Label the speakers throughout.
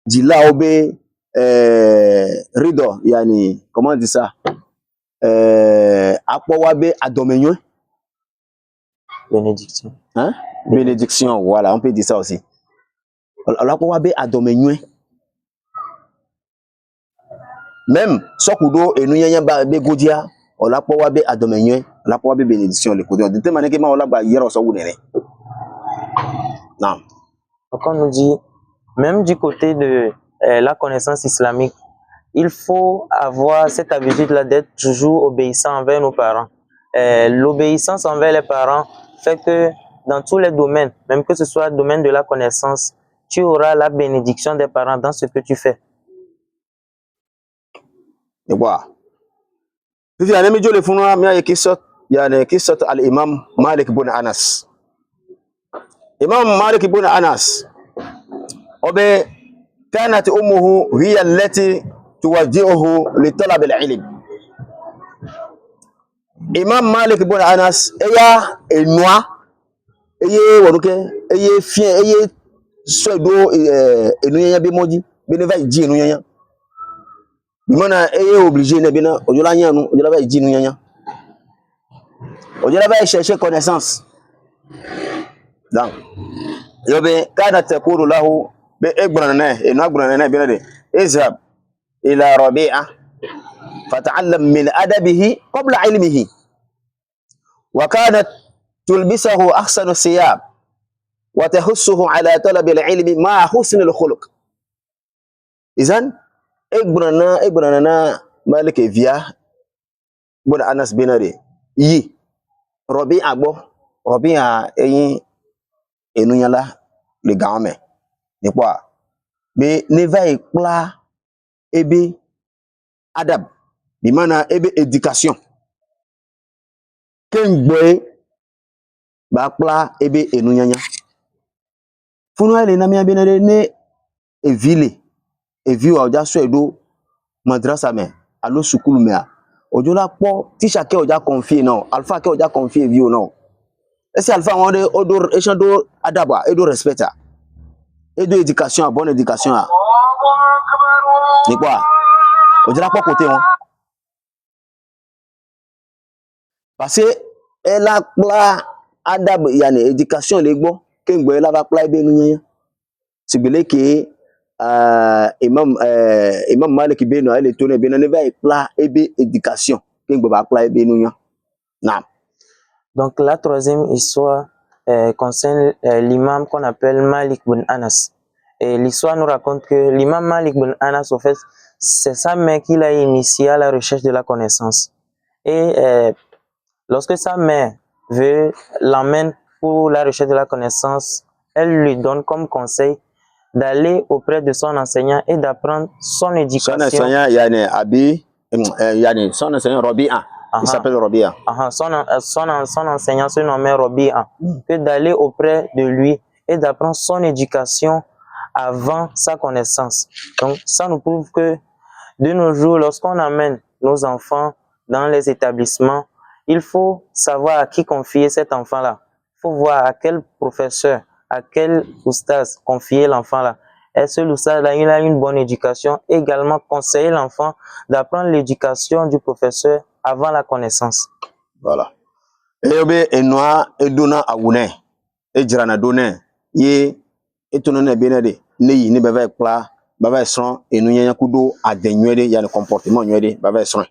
Speaker 1: Dila obe rido yani comment on dit ça akpowabe adomenyo.
Speaker 2: Bénédiction.
Speaker 1: Hein? Bénédiction, voilà, on peut dire ça aussi. Akpowabe adomenyo. Même sokudo enuyanya ba be godia olakpowabe adomenyo, olakpowabe bénédiction le kodo. De telle manière que ma olakba yero so wunere. Non.
Speaker 2: Donc on nous dit, même du côté de la connaissance islamique, il faut avoir cette habitude-là d'être toujours obéissant envers nos parents. L'obéissance envers les parents fait que dans tous les domaines, même que ce soit le domaine de la connaissance, tu auras la bénédiction des parents dans ce que tu fais.
Speaker 1: Et voilà. Puis il y a des gens qui font qui sortent à l'imam Malik ibn Anas. Imam Malik ibn Anas. Obe كانت أمه هي التي توجهه لطلب العلم. Imam Malik ibn Anas eya enua eye wonuke eye fien eye sodo enuyanya be moji be ne va ji enuyanya bimana eye obligé ne bina ojola nyanu ojola va ji enuyanya ojola va chercher connaissance donc yobe kana taqulu lahu be egbranana enua gbranana bina de izhab ila Rabi'a fata'allam min adabihi qabla ilmihi وكانت تلبسه أحسن الثياب وتحثه على طلب العلم مع حسن الخلق. إذن إبرانا مالك فيا بن أنس بن yi Rabi'a bo Rabi'a eyin enuyala le game ni kwa be ne va ikpla ebe adab bi mana ebe éducation kengboy bakpla ebe enunyanya funu ale na mi benere ne evile eviwa oja so edo madrasa me alo sukulu me a ojo la po teacher ke oja confier no alpha ke oja confier view no ese alpha won de odo echan do adaba edo respecta edo éducation bonne éducation a ni quoi ojo la po côté won parce que elle a pla adab yani éducation le gbo kengbo la ba pla ebe nunya sibele ke imam Malik beno ele tone beno ne va pla ebe éducation kengbo ba pla ebe nunya na.
Speaker 2: Donc la troisième histoire concerne l'imam qu'on appelle Malik ibn Anas. Et l'histoire nous raconte que l'imam Malik ibn Anas, au fait, c'est sa mère qui l'a initié à la recherche de la connaissance. Et lorsque sa mère l'emmène pour la recherche de la connaissance, elle lui donne comme conseil d'aller auprès de son enseignant et d'apprendre son éducation.
Speaker 1: Son enseignant, son enseignant Rabi'a. Il s'appelle Rabi'a.
Speaker 2: Son enseignant se nommait Rabi'a. Que d'aller auprès de lui et d'apprendre son éducation avant sa connaissance. Donc, ça nous prouve que de nos jours, lorsqu'on amène nos enfants dans les établissements, il faut savoir à qui confier cet enfant-là. Il faut voir à quel professeur, à quel oustaz confier l'enfant-là. Est-ce que l'oustaz-là, il a une bonne éducation? Également, conseiller l'enfant d'apprendre l'éducation du professeur avant la connaissance.
Speaker 1: Voilà. Ebe enwa edona awune ejrana done ye etonone benede neyi ne bava pla bava son enunya kudo adenwede ya le comportement nywede bava son.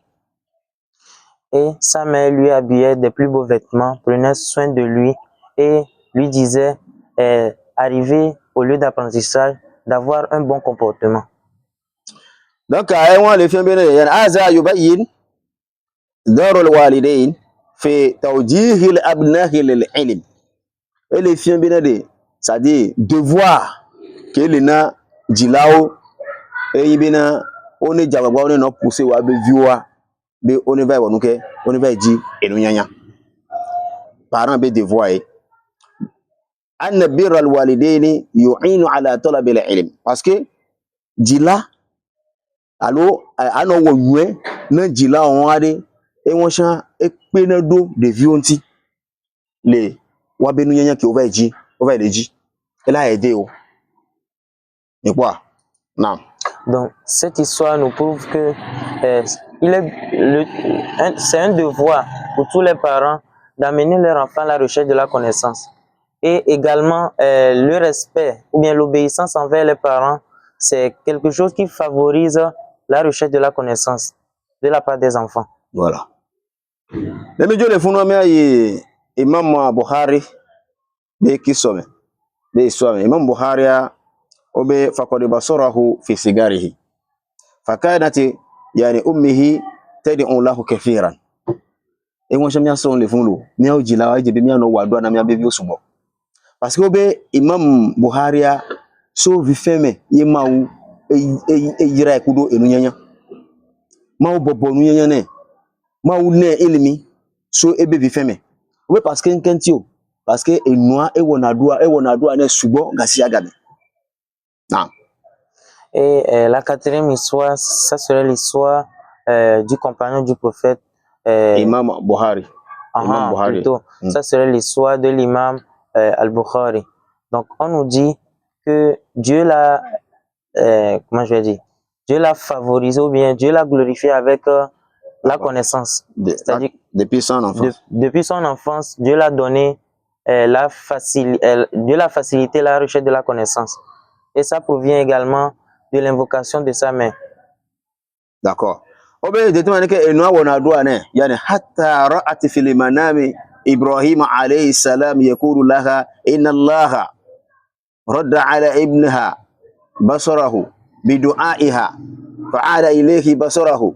Speaker 2: Et sa mère lui habillait des plus beaux vêtements, prenait soin de lui et lui disait arriver au lieu d'apprentissage d'avoir un bon comportement.
Speaker 1: Donc aywa le fin benede ya aza yubayyin darul walidain fi tawjih al abnahi lil ilm. Et les fiens benede c'est-à-dire devoir que lena jilao e yibina one jabagba one no pousser wa be viwa be one va wonuke one va ji enunyanya parents be devoir e an birra al walidaini yu'inu ala talab al ilm parce que jila alo ano wo yue na jila on ade e won shan e pe na do de vionti le wa be enunyanya ki o va ji o va le ji e la aider o ni quoi Non.
Speaker 2: Donc, cette histoire nous prouve que c'est un devoir pour tous les parents d'amener leur enfant à la recherche de la connaissance. Et également, le respect ou bien l'obéissance envers les parents, c'est quelque chose qui favorise la recherche de la connaissance de la part des enfants.
Speaker 1: Voilà. Les médias les font Imam Bukhari be kisome be iswame Imam Bukhari obe faqad basarahu fi sigarihi fakanat yani ummihi tad'u lahu kathiran e won shamia so le fun lo mi o jila wa jebe mi ano wado na mi abebi osubo parce que obe Imam Bukhari so vi feme ye mawu yira ekudo enu yanya mawu bobo nu yanya ne mawu ne ilimi so ebe vi feme obe parce que nkentio parce que enua e wona dua ne subo gasi agame. Non.
Speaker 2: Et la quatrième histoire, ça serait l'histoire du compagnon du prophète.
Speaker 1: Imam Bukhari.
Speaker 2: Imam Bukhari. Plutôt, ça serait l'histoire de l'imam al-Bukhari. Donc, on nous dit que Dieu l'a, comment je vais dire, Dieu l'a favorisé ou bien Dieu l'a glorifié avec la connaissance. C'est-à-dire,
Speaker 1: depuis son enfance.
Speaker 2: Depuis son enfance, Dieu l'a donné Dieu l'a facilité la recherche de la connaissance. Et ça provient également de l'invocation de sa mère.
Speaker 1: D'accord. Obe de tuma ke enwa wona dua ne yani hatta ra'at fil manami Ibrahim alayhi salam yaqulu laha inna Allah radda ala ibnaha basarahu bidu'aiha fa'ada ilayhi basarahu.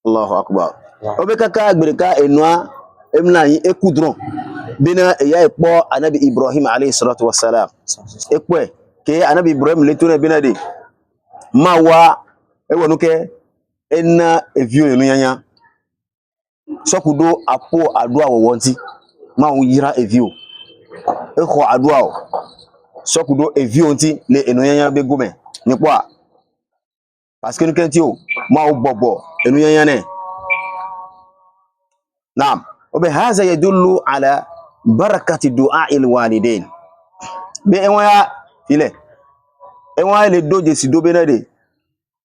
Speaker 1: Allahu akbar. Obe kaka agbereka enwa emna yin ekudron bina eya epo anabi Ibrahim alayhi salatu wassalam ekwe ke anabi Ibrahim le tuna bina de mawa ewonuke ena evio enu yanya sokudo apo adua wo wonti ma won yira evio ekho adua o sokudo evio nti le enu yanya be gome nipo a parce que nkenti o ma o bobo enu yanya ne. Naam. Obe haza yadullu ala barakati du'a il walidain be enwa ile enwa le doje si do benade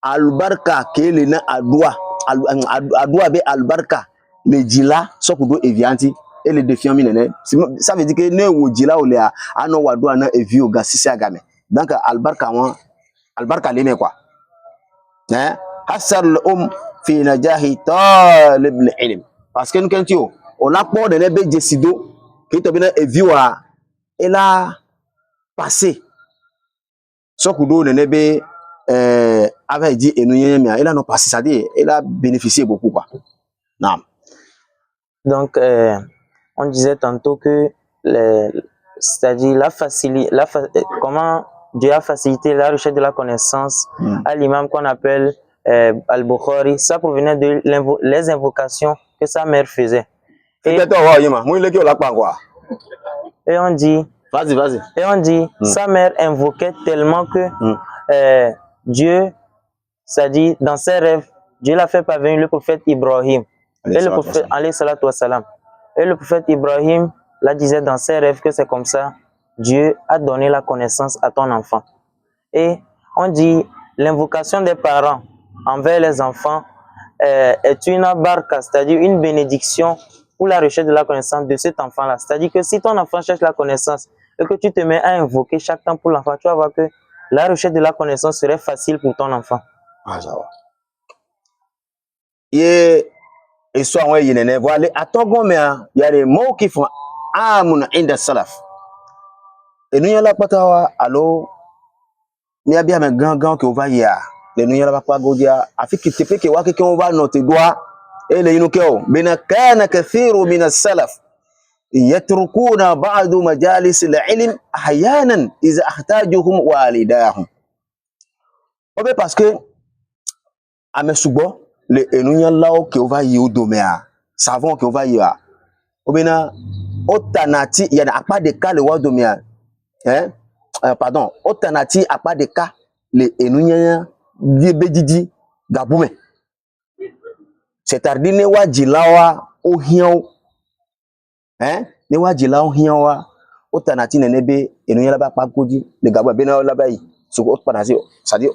Speaker 1: albarka kele na adua be albarka le jila sokudo evianti et le défiant minene ça veut dire que ne wo jila o le ano wadua na evio ga sisi agame donc albarka le me quoi hein hasar al fi najahi talib al ilm parce que nous kentio on a peur de ne be jesido ki to bina evio a ela passé sokudo ne be avait dit et nous il a non passé ça dit il a bénéficié beaucoup quoi. Non.
Speaker 2: Donc on disait tantôt que c'est-à-dire comment Dieu a facilité la recherche de la connaissance à l'imam qu'on appelle al-Bukhari, ça provenait de les invocations que sa mère faisait. Et on dit
Speaker 1: vas-y.
Speaker 2: Et on dit sa mère invoquait tellement que Dieu, c'est-à-dire dans ses rêves, Dieu l'a fait parvenir le prophète Ibrahim. Et le prophète, alayhi salatu wassalam. Et le prophète Ibrahim la disait dans ses rêves que c'est comme ça, Dieu a donné la connaissance à ton enfant. Et on dit l'invocation des parents envers les enfants est une barka, c'est-à-dire une bénédiction pour la recherche de la connaissance de cet enfant-là. C'est-à-dire que si ton enfant cherche la connaissance et que tu te mets à invoquer chaque temps pour l'enfant, tu vas voir que la recherche de la connaissance serait facile pour ton enfant.
Speaker 1: Ah, ça va. Et soit on y est, voilà, à ton gomme, il y a des mots qui font amun inda salaf. Et nous y a la patawa, alors, il y a bien un grand que on va y a. Les nous y a la papa godia, afin que tu peux que waki qu'on va noter doigt, et les inukeo, bina kana kathiru min as-salaf. يتركون بعض مجالس العلم احيانا اذا احتاجهم والداهم. Obe parce que amesubo le enunya lao ke ova yi odomea savon ke ova yi a obena otanati ya apa de ka le wadomea pardon otanati apa de ka le enunya die bejiji gabume c'est tardine wa jilawa ohian ne wa jila ohian wa otanati nenebe enunya la ba pagoji le gabo be na la bayi sur autre parasite, c'est-à-dire